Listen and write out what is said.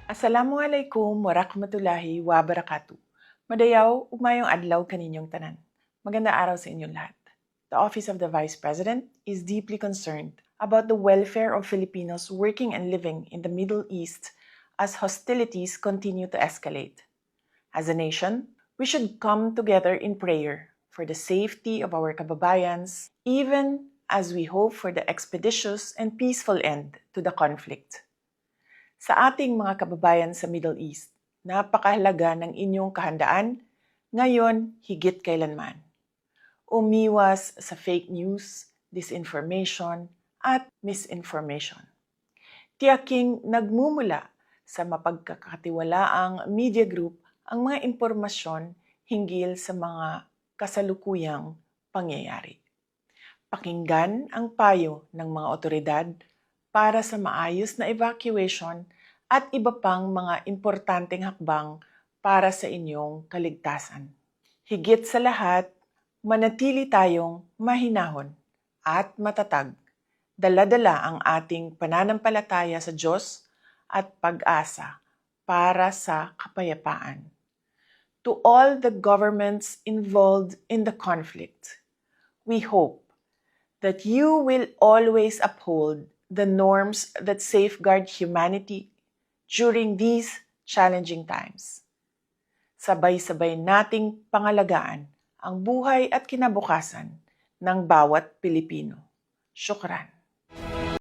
Assalamualaikum warahmatullahi wabarakatuh. Madayaw, umayong adlaw kaninyong tanan. Maganda araw sa inyong lahat. The Office of the Vice President is deeply concerned about the welfare of Filipinos working and living in the Middle East as hostilities continue to escalate. As a nation, we should come together in prayer for the safety of our kababayans, even as we hope for the expeditious and peaceful end to the conflict. Sa ating mga kababayan sa Middle East, napakahalaga ng inyong kahandaan ngayon higit kailanman. Umiwas sa fake news, disinformation, at misinformation. Tiyaking nagmumula sa mapagkakatiwalaang media group ang mga impormasyon hinggil sa mga kasalukuyang pangyayari. Pakinggan ang payo ng mga otoridad para sa maayos na evacuation at iba pang mga importanteng hakbang para sa inyong kaligtasan. Higit sa lahat, manatili tayong mahinahon at matatag. Dala-dala ang ating pananampalataya sa Diyos at pag-asa para sa kapayapaan. To all the governments involved in the conflict, we hope that you will always uphold the norms that safeguard humanity during these challenging times. Sabay-sabay nating pangalagaan ang buhay at kinabukasan ng bawat Pilipino. Syukran.